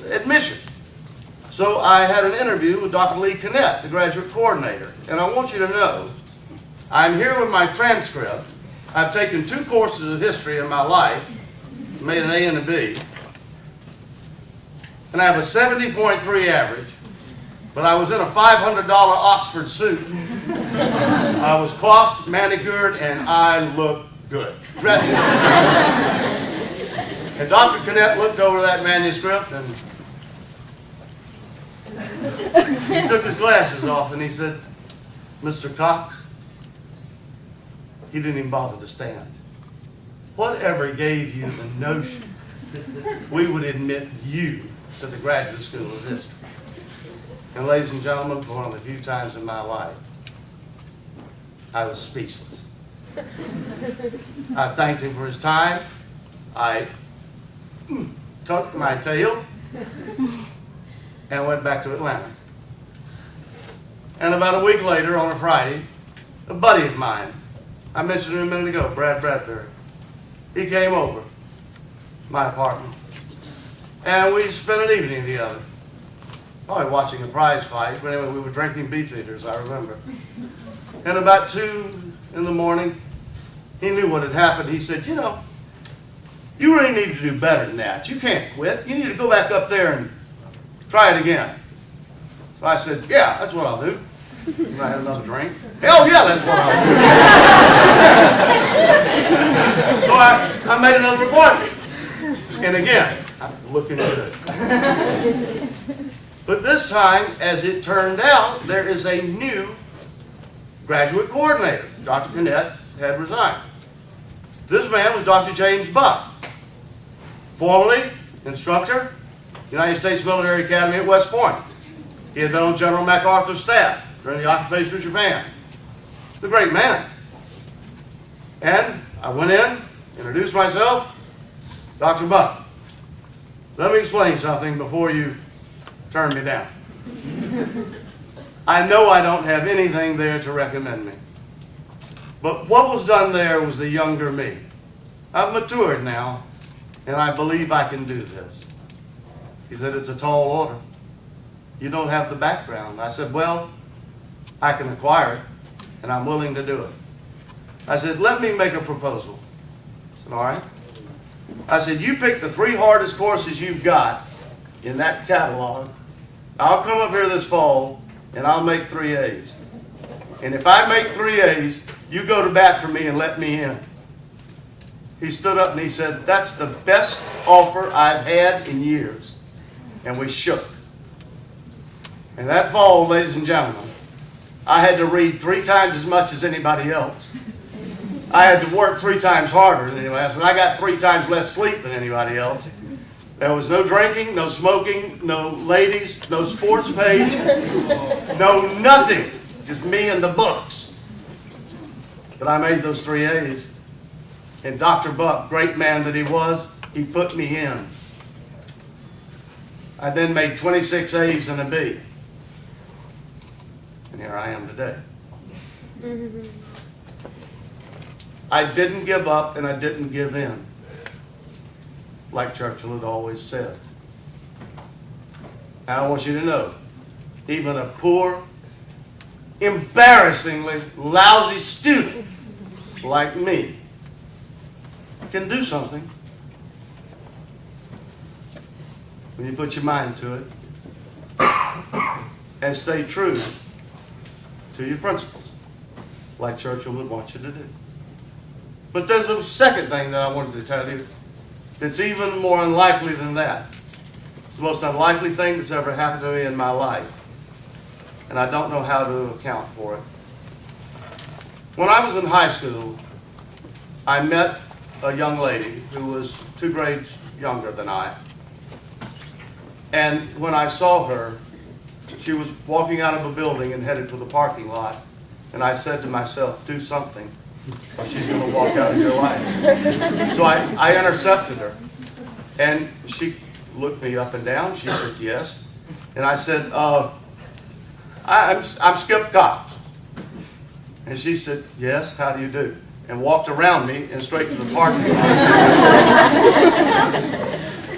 admission. So I had an interview with Dr. Lee Kinnett, the graduate coordinator. And I want you to know, I'm here with my transcript. I've taken 2 courses of history in my life, made an A and a B. And I have a 70.3 average, but I was in a $500 Oxford suit. I was coiffed, manicured, and I looked good. Dressed good. And Dr. Kinnett looked over that manuscript and he took his glasses off and he said, Mr. Cox, he didn't even bother to stand. whatever gave you the notion we would admit you to the Graduate School of History? And ladies and gentlemen, for one of the few times in my life, I was speechless. I thanked him for his time. I tucked my tail and went back to Atlanta. And about a week later, on a Friday, a buddy of mine, I mentioned him a minute ago, Brad Bradbury, he came over my apartment, and we spent an evening together, probably watching a prize fight, but anyway, we were drinking beefeaters, I remember. And about 2 in the morning, he knew what had happened. He said, you know, you really need to do better than that. You can't quit. You need to go back up there and try it again. So I said, yeah, that's what I'll do. And I had another drink. Hell yeah, that's what I'll do. So I made another appointment. And again, I'm looking good. But this time, as it turned out, there is a new graduate coordinator. Dr. Connett had resigned. This man was Dr. James Buck, formerly instructor, United States Military Academy at West Point. He had been on General MacArthur's staff during the occupation of Japan. The great man. And I went in, introduced myself, Dr. Buck. Let me explain something before you turn me down. I know I don't have anything there to recommend me. But what was done there was the younger me. I've matured now, and I believe I can do this. He said, it's a tall order. You don't have the background. I said, well, I can acquire it, and I'm willing to do it. I said, let me make a proposal. I said, all right. I said, you pick the 3 hardest courses you've got in that catalog. I'll come up here this fall, and I'll make 3 A's. And if I make 3 A's, you go to bat for me and let me in. He stood up and he said, that's the best offer I've had in years. And we shook. And that fall, ladies and gentlemen, I had to read 3 times as much as anybody else. I had to work 3 times harder than anybody else, and I got 3 times less sleep than anybody else. There was no drinking, no smoking, no ladies, no sports page, no nothing. Just me and the books. But I made those 3 A's. And Dr. Buck, great man that he was, he put me in. I then made 26 A's and a B. And here I am today. I didn't give up and I didn't give in, like Churchill had always said. And I want you to know, even a poor, embarrassingly lousy student like me can do something when you put your mind to it and stay true to your principles, like Churchill would want you to do. But there's a second thing that I wanted to tell you that's even more unlikely than that. It's the most unlikely thing that's ever happened to me in my life. And I don't know how to account for it. When I was in high school, I met a young lady who was 2 grades younger than I. And when I saw her, she was walking out of a building and headed for the parking lot. And I said to myself, do something, or she's going to walk out of your life. So I intercepted her. And she looked me up and down. She said, yes. And I said, I'm Skip Cox. And she said, yes, how do you do? And walked around me and straight to the parking lot.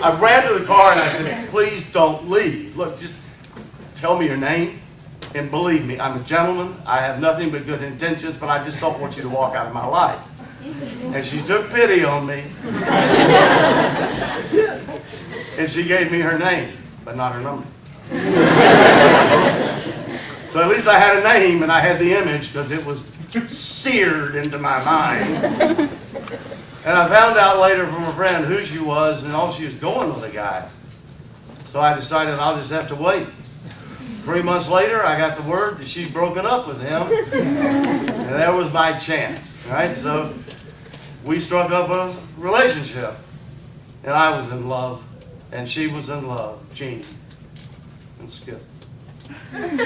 I ran to the car and I said, please don't leave. Look, just tell me your name. And believe me, I'm a gentleman. I have nothing but good intentions, but I just don't want you to walk out of my life. And she took pity on me. And she gave me her name, but not her number. So at least I had a name and I had the image because it was seared into my mind. And I found out later from a friend who she was, and all she was going with a guy. So I decided I'll just have to wait. 3 months later, I got the word that she'd broken up with him, and there was my chance. Right? So we struck up a relationship. And I was in love, and she was in love, Jean and Skip. And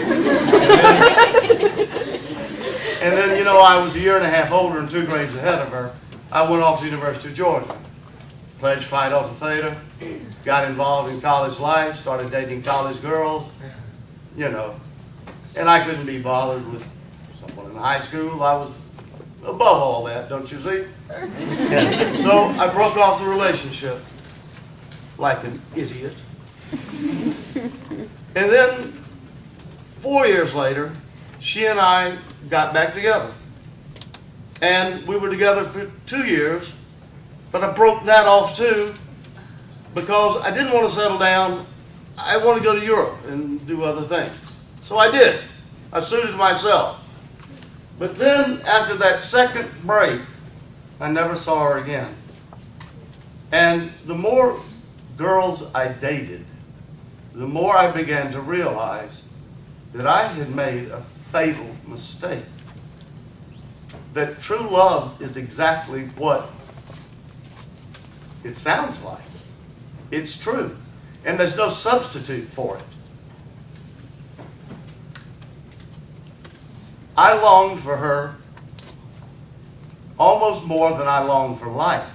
then, you know, I was a year and a half older and 2 grades ahead of her. I went off to the University of Georgia, pledged Phi Delta Theta, got involved in college life, started dating college girls, you know. And I couldn't be bothered with someone in high school. I was above all that, don't you see? And so I broke off the relationship like an idiot. And then 4 years later, she and I got back together. And we were together for 2 years, but I broke that off too because I didn't want to settle down. I wanted to go to Europe and do other things. So I did. I suited myself. But then after that second break, I never saw her again. And the more girls I dated, the more I began to realize that I had made a fatal mistake. That true love is exactly what it sounds like. It's true. And there's no substitute for it. I longed for her almost more than I longed for life.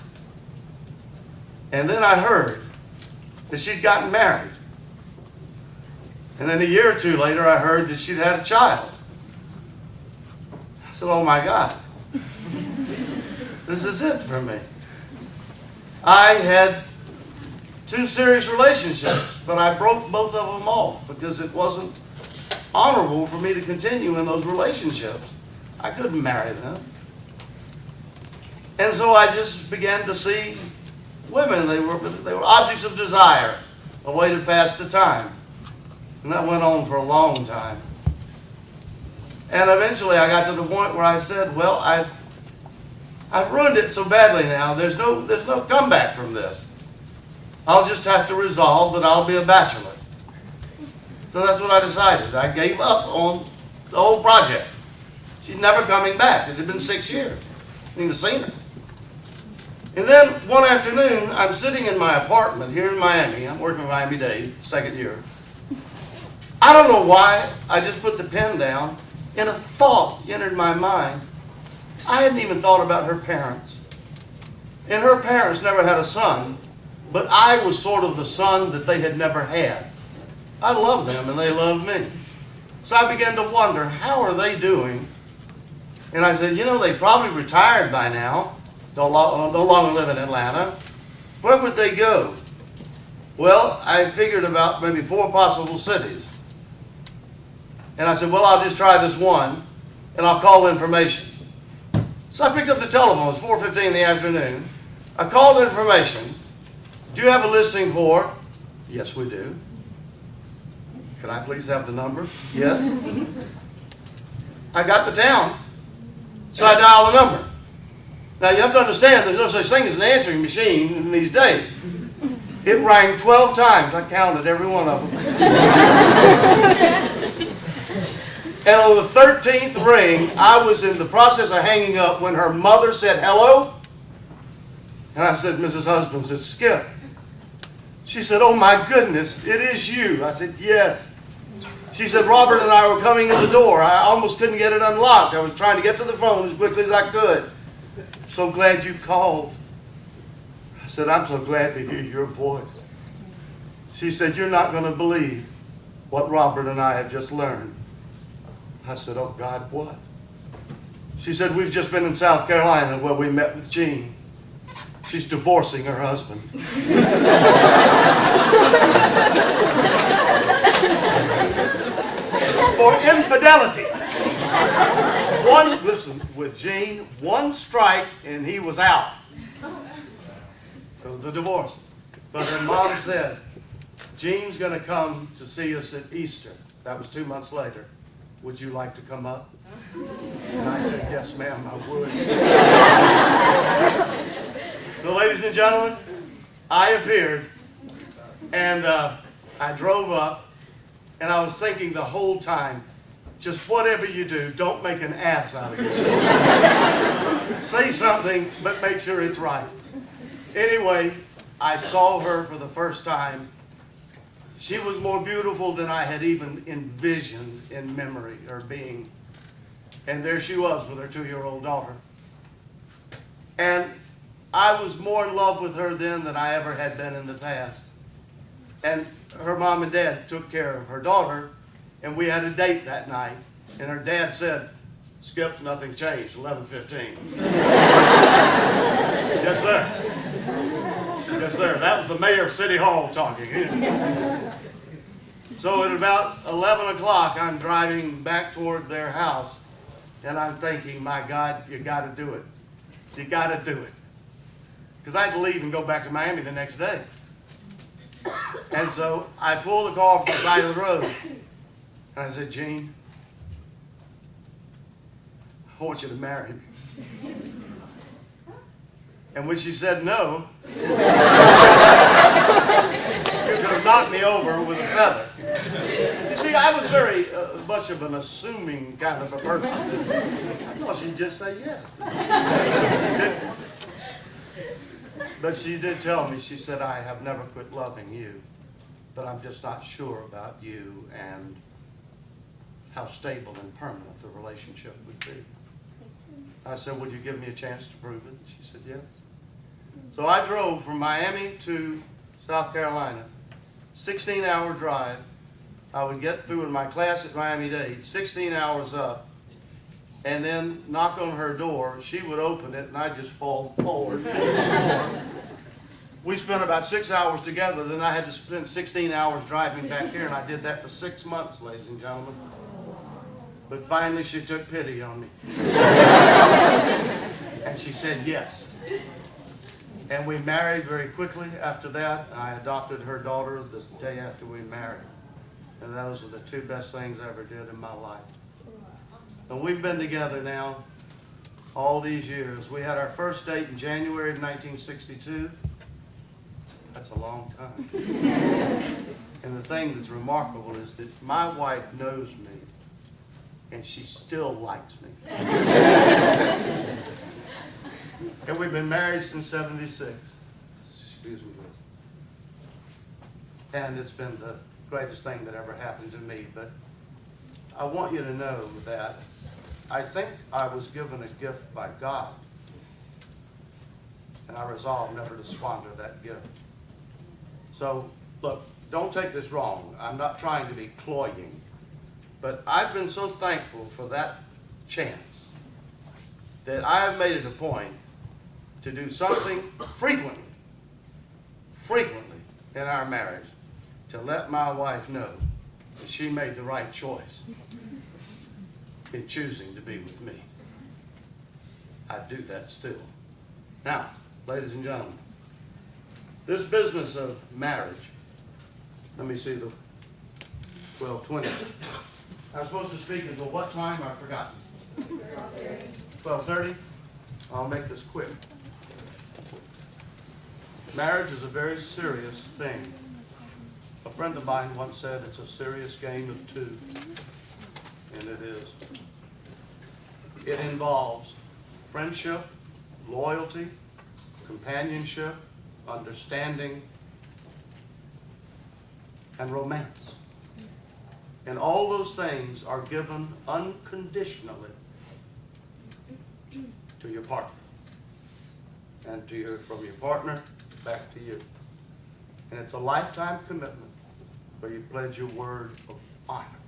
And then I heard that she'd gotten married. And then a year or two later, I heard that she'd had a child. I said, oh my God, this is it for me. I had 2 serious relationships, but I broke both of them off because it wasn't honorable for me to continue in those relationships. I couldn't marry them. And so I just began to see women. They were objects of desire, a way to pass the time. And that went on for a long time. And eventually I got to the point where I said, well, I've ruined it so badly now. There's no comeback from this. I'll just have to resolve that I'll be a bachelor. So that's what I decided. I gave up on the whole project. She's never coming back. It had been 6 years. I didn't even seen her. And then one afternoon, I'm sitting in my apartment here in Miami. I'm working Miami-Dade, 2nd year. I don't know why. I just put the pen down, and a thought entered my mind. I hadn't even thought about her parents. And her parents never had a son, but I was sort of the son that they had never had. I loved them, and they loved me. So I began to wonder, how are they doing? And I said, you know, they probably retired by now. No longer live in Atlanta. Where would they go? Well, I figured about maybe 4 possible cities. And I said, well, I'll just try this one, and I'll call information. So I picked up the telephone. It was 4:15 in the afternoon. I called information. Do you have a listing for? Yes, we do. Can I please have the number? Yes. I got the town. So I dialed the number. Now you have to understand there's no such thing as an answering machine in these days. It rang 12 times. I counted every one of them. And on the 13th ring, I was in the process of hanging up when her mother said, hello? And I said, Mrs. Husbands, it's Skip. She said, oh my goodness, it is you. I said, yes. She said, Robert and I were coming in the door. I almost couldn't get it unlocked. I was trying to get to the phone as quickly as I could. So glad you called. I said, I'm so glad to hear your voice. She said, you're not going to believe what Robert and I have just learned. I said, oh God, what? She said, we've just been in South Carolina where we met with Jean. She's divorcing her husband. For infidelity. With Jean, 1 strike and he was out. So the divorce. But her mom said, Jean's going to come to see us at Easter. That was 2 months later. Would you like to come up? And I said, yes, ma'am, I would. So, ladies and gentlemen, I appeared, and I drove up, and I was thinking the whole time, just whatever you do, don't make an ass out of yourself. Say something, but make sure it's right. Anyway, I saw her for the first time. She was more beautiful than I had even envisioned in memory or being. And there she was with her 2-year-old daughter. And I was more in love with her then than I ever had been in the past. And her mom and dad took care of her daughter, and we had a date that night. And her dad said, "Skip, nothing changed, 11:15. Yes, sir. Yes, sir. That was the mayor of City Hall talking. So at about 11 o'clock, I'm driving back toward their house, and I'm thinking, my God, you got to do it. You got to do it. Because I had to leave and go back to Miami the next day. And so I pulled the car off the side of the road, and I said, "Jean, I want you to marry me." And when she said no, you could have knocked me over with a feather. You see, I was very much of an assuming kind of a person. I thought she'd just say yes. But she did tell me, she said, "I have never quit loving you, but I'm just not sure about you and how stable and permanent the relationship would be." I said, "Would you give me a chance to prove it?" She said, "Yes." So I drove from Miami to South Carolina, 16-hour drive. I would get through in my class at Miami-Dade, 16 hours up, and then knock on her door. She would open it, and I'd just fall forward. We spent about 6 hours together. Then I had to spend 16 hours driving back here, and I did that for 6 months, ladies and gentlemen. But finally, she took pity on me. And she said yes. And we married very quickly after that. I adopted her daughter the day after we married. And those are the 2 best things I ever did in my life. And we've been together now all these years. We had our first date in January of 1962. That's a long time. And the thing that's remarkable is that my wife knows me, and she still likes me. And we've been married since '76. Excuse me, please. And it's been the greatest thing that ever happened to me. But I want you to know that I think I was given a gift by God, and I resolved never to squander that gift. So, look, don't take this wrong. I'm not trying to be cloying, but I've been so thankful for that chance that I have made it a point to do something frequently in our marriage to let my wife know that she made the right choice in choosing to be with me. I do that still. Now, ladies and gentlemen, this business of marriage, let me see the 12:20. I was supposed to speak until what time? I've forgotten. 12:30? I'll make this quick. Marriage is a very serious thing. A friend of mine once said it's a serious game of 2, and it is. It involves friendship, loyalty, companionship, understanding, and romance. And all those things are given unconditionally to your partner. And from your partner back to you. And it's a lifetime commitment where you pledge your word of honor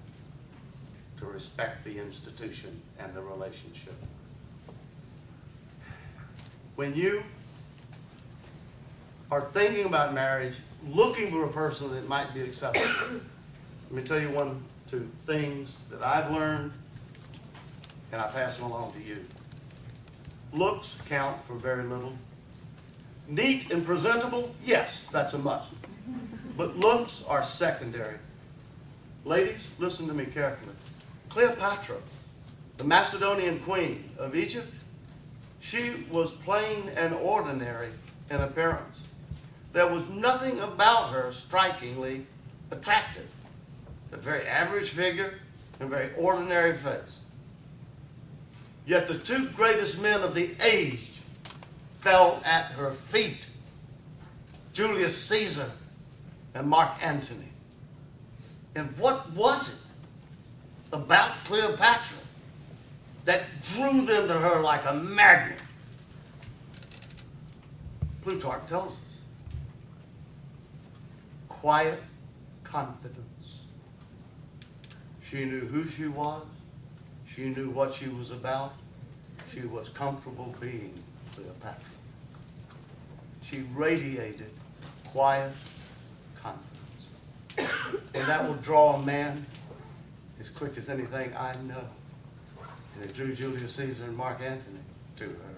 to respect the institution and the relationship. When you are thinking about marriage, looking for a person that might be acceptable, let me tell you 1, 2 things that I've learned, and I pass them along to you. Looks count for very little. Neat and presentable, yes, that's a must. But looks are secondary. Ladies, listen to me carefully. Cleopatra, the Macedonian queen of Egypt, she was plain and ordinary in appearance. There was nothing about her strikingly attractive. A very average figure, and very ordinary face. Yet the two greatest men of the age fell at her feet, Julius Caesar and Mark Antony. And what was it about Cleopatra that drew them to her like a magnet? Plutarch tells us. Quiet confidence. She knew who she was. She knew what she was about. She was comfortable being Cleopatra. She radiated quiet confidence. And that will draw a man as quick as anything I know. And it drew Julius Caesar and Mark Antony to her.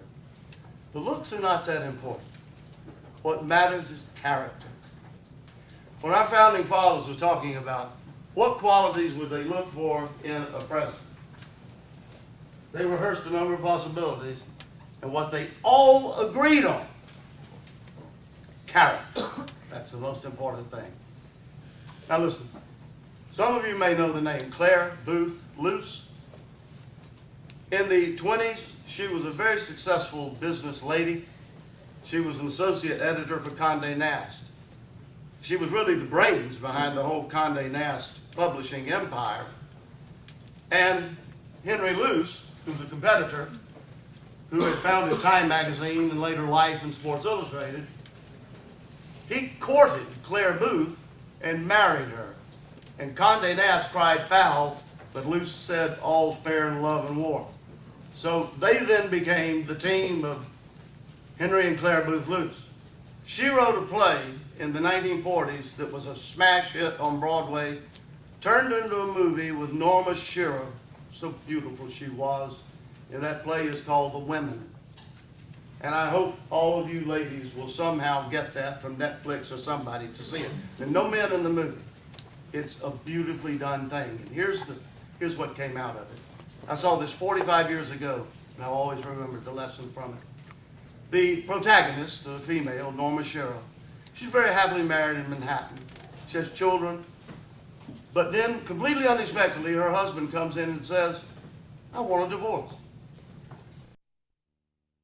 The looks are not that important. What matters is character. When our founding fathers were talking about what qualities would they look for in a president, they rehearsed a number of possibilities, and what they all agreed on, character. That's the most important thing. Now listen, some of you may know the name Claire Booth Luce. In the 20s, she was a very successful business lady. She was an associate editor for Condé Nast. She was really the brains behind the whole Condé Nast publishing empire. And Henry Luce, who's a competitor, who had founded Time magazine and later Life and Sports Illustrated, he courted Claire Booth and married her. And Condé Nast cried foul, but Luce said all's fair in love and war. So they then became the team of Henry and Claire Booth Luce. She wrote a play in the 1940s that was a smash hit on Broadway, turned into a movie with Norma Shearer, so beautiful she was, and that play is called The Women. And I hope all of you ladies will somehow get that from Netflix or somebody to see it. And no men in the movie. It's a beautifully done thing. And here's what came out of it. I saw this 45 years ago, and I've always remembered the lesson from it. The protagonist, the female, Norma Shearer, she's very happily married in Manhattan. She has children. But then, completely unexpectedly, her husband comes in and says, I want a divorce.